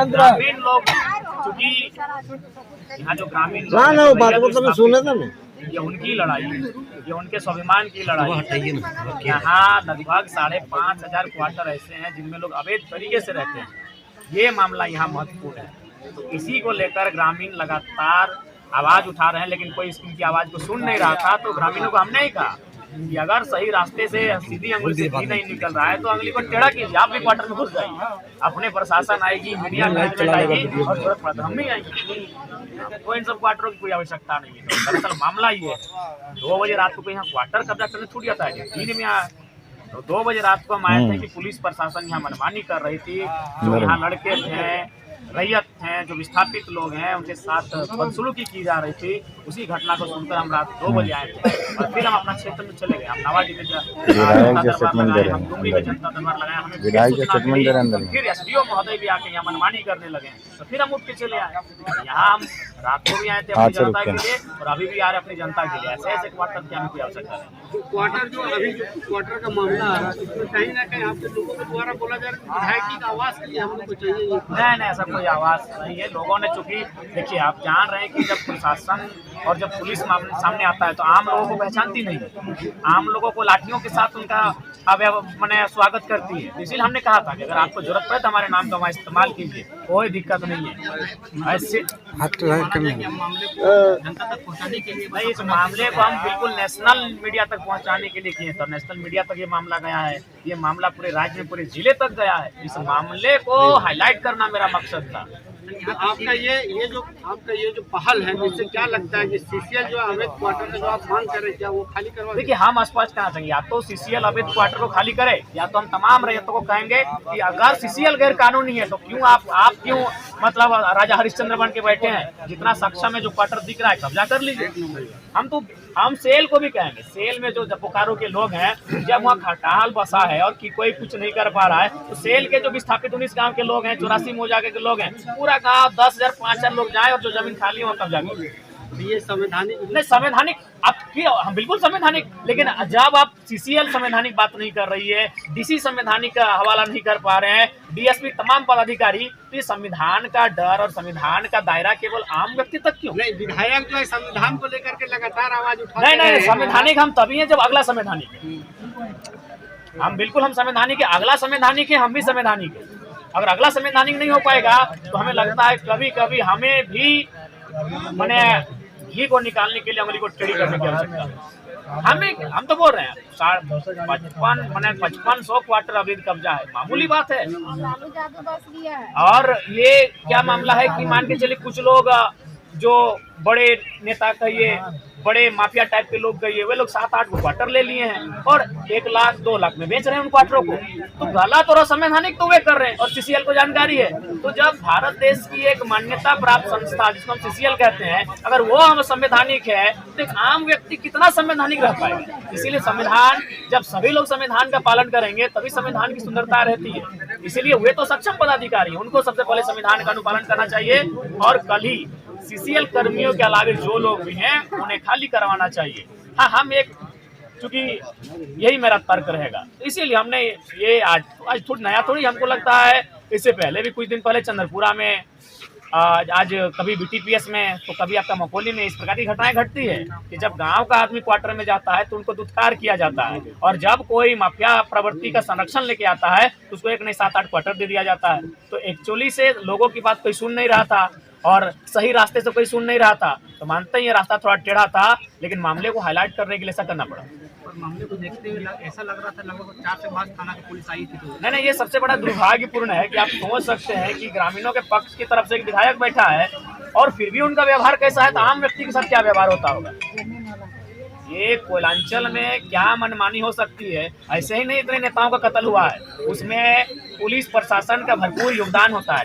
ग्रामीण लोग, चूंकि यहाँ जो ग्रामीण लोग सुने था ना, ये उनकी लड़ाई है, ये उनके स्वाभिमान की लड़ाई है। यहाँ लगभग 5,500 क्वार्टर ऐसे हैं जिनमें लोग अवैध तरीके से रहते हैं। ये मामला यहाँ महत्वपूर्ण है। तो इसी को लेकर ग्रामीण लगातार आवाज उठा रहे हैं, लेकिन कोई इनकी आवाज को सुन नहीं रहा था। तो ग्रामीणों को हमने ही कहा कि अगर सही रास्ते से सीधी अंगुली से घी नहीं निकल रहा है तो अंगुली को टेढ़ा कीजिए, आप भी क्वार्टर में घुस जाइए। अपने प्रशासन आएगी, मीडिया मैनेजमेंट आएगी और जरूरत पड़ता हम ही आएंगे। तो इन सब क्वार्टरों की कोई आवश्यकता नहीं है। दरअसल मामला ये है, 2 बजे रात को यहाँ क्वार्टर कब्जा करने छूट जाता है, 3 में आया। तो 2 बजे रात को हम आए थे कि पुलिस प्रशासन यहाँ मनमानी कर रही थी। जो यहाँ लड़के थे, रैयत हैं, जो विस्थापित लोग हैं, उनके साथ बदसलूकी की जा रही थी। उसी घटना को सुनकर हम रात 2 बजे आए थे और फिर हम अपना क्षेत्र में चले गए। हम नवाडी में जनता दरबार लगाया, हमें फिर एसडीओ महोदय भी आके यहाँ मनमानी करने लगे। तो फिर हम उठ के चले आए। यहाँ हम रात को भी आए थे अपनी जनता के लिए और अभी भी आ रहे अपनी जनता के लिए। ऐसे ऐसे क्वार्टर की हमें कोई आवश्यकता नहीं। क्वार्टर जो अभी क्वार्टर का मामला आ रहा है, इसमें कहीं ना कहीं आपके लोगों के द्वारा बोला जा रहा है विधायक की आवाज के लिए हम लोग को चाहिए। नहीं, ऐसा कोई आवाज नहीं है। लोगों ने, चूंकि देखिए आप जान रहे हैं कि जब प्रशासन और जब पुलिस सामने आता है तो आम लोगों को पहचानती नहीं है। आम लोगों को लाठियों के साथ उनका मैंने स्वागत करती है। इसलिए हमने कहा था कि अगर आपको जरूरत पड़े तो हमारे नाम का इस्तेमाल कीजिए, कोई दिक्कत नहीं है। ऐसे जनता तक पहुंचाने के लिए भाई, इस मामले को हम बिल्कुल नेशनल मीडिया तक पहुंचाने के लिए किए। तो नेशनल मीडिया तक ये मामला गया है, ये मामला पूरे राज्य में, पूरे जिले तक गया है। इस मामले को हाईलाइट करना मेरा मकसद था। आपका ये जो पहल है, इससे क्या लगता है कि सीसीएल जो अवैध क्वार्टर का जो आप मांग कर रहे हैं, क्या वो खाली करवा? देखिए, हम स्पष्ट कहना चाहिए, या तो सीसीएल अवैध क्वार्टर को खाली करे, या तो हम तमाम रैयतों को कहेंगे कि अगर सीसीएल गैर कानूनी है तो क्यों आप क्यों मतलब राजा हरिश्चंद्र बन के बैठे हैं? जितना सक्षम है, जो क्वार्टर दिख रहा है, कब्जा कर लीजिए। हम सेल को भी कहेंगे, सेल में जो बोकारो के लोग हैं, जब वहाँ खटाल बसा है और कि कोई कुछ नहीं कर पा रहा है, तो सेल के जो विस्थापित 19 गांव के लोग हैं, 84 मोजाके के लोग हैं, पूरा गांव 10,000 5,000 लोग जाए और जो जमीन खाली है वहाँ कब्जा करें। ये संवैधानिक नहीं, संवैधानिक हम बिल्कुल संवैधानिक, लेकिन जब आप सीसीएल संवैधानिक बात नहीं कर रही है, डीसी संवैधानिक का हवाला नहीं कर पा रहे हैं, डीएसपी तमाम पदाधिकारी, तो ये संविधान का डर और संविधान का दायरा केवल आम व्यक्ति तक क्यों? नहीं, विधायक जो है संविधान को लेकर के लगातार आवाज उठा नहीं, संवैधानिक हम तभी है जब अगला संवैधानिक है। हम बिल्कुल संवैधानिक है, अगला संवैधानिक है, हम भी संवैधानिक है। अगर अगला संवैधानिक नहीं हो पाएगा तो हमें लगता है कभी कभी हमें भी घी को निकालने के लिए उंगली को टेढ़ी करने की आवश्यकता है। हम तो बोल रहे हैं 5500 क्वार्टर अवैध कब्जा है, मामूली बात है। और ये क्या मामला है कि मान के चलिए कुछ लोग जो बड़े नेता कहिए, बड़े माफिया टाइप के लोग कहिए, वे लोग 7-8 क्वार्टर ले लिए हैं और 1 लाख 2 लाख में बेच रहे हैं उन क्वार्टरों को। तो गलत और असंवैधानिक तो वे कर रहे हैं और सीसीएल को जानकारी है। तो जब भारत देश की एक मान्यता प्राप्त संस्था जिसको हम सीसीएल कहते हैं, अगर वो हम संवैधानिक है तो एक आम व्यक्ति कितना संवैधानिक रह पाएगा? इसीलिए संविधान, जब सभी लोग संविधान का पालन करेंगे तभी संविधान की सुंदरता रहती है। इसीलिए वे तो सक्षम पदाधिकारी, उनको सबसे पहले संविधान का अनुपालन करना चाहिए और कल ही सीसीएल कर्मियों के अलावा जो लोग भी हैं उन्हें खाली करवाना चाहिए। हाँ, हम चूंकि यही मेरा तर्क रहेगा, इसीलिए हमने ये आज थोड़ी नया थोड़ी, हमको लगता है इससे पहले भी कुछ दिन पहले चंद्रपुरा में, आज कभी बीटीपीएस में, तो कभी आपका मकोली में इस प्रकार की घटनाएं घटती है कि जब गांव का आदमी क्वार्टर में जाता है तो उनको दुत्कार किया जाता है, और जब कोई माफिया प्रवृत्ति का संरक्षण लेके आता है तो उसको 1 नहीं 7-8 क्वार्टर दे दिया जाता है। तो एक्चुअली से लोगों की बात कोई सुन नहीं रहा था और सही रास्ते से कोई सुन नहीं रहा था। तो मानते हैं ये रास्ता थोड़ा टेढ़ा था, लेकिन मामले को हाईलाइट करने के लिए ऐसा करना पड़ा। मामले को देखते हुए ऐसा लग रहा था लगभग 4 से 5 थाना की पुलिस आई थी। तो नहीं, ये सबसे बड़ा दुर्भाग्यपूर्ण है कि आप सोच सकते हैं कि ग्रामीणों के पक्ष की तरफ से एक विधायक बैठा है और फिर भी उनका व्यवहार कैसा है, तो आम व्यक्ति के साथ क्या व्यवहार होता होगा। ये कोयलांचल में क्या मनमानी हो सकती है? ऐसे ही नहीं इतने नेताओं का कत्ल हुआ है, उसमें पुलिस प्रशासन का भरपूर योगदान होता है।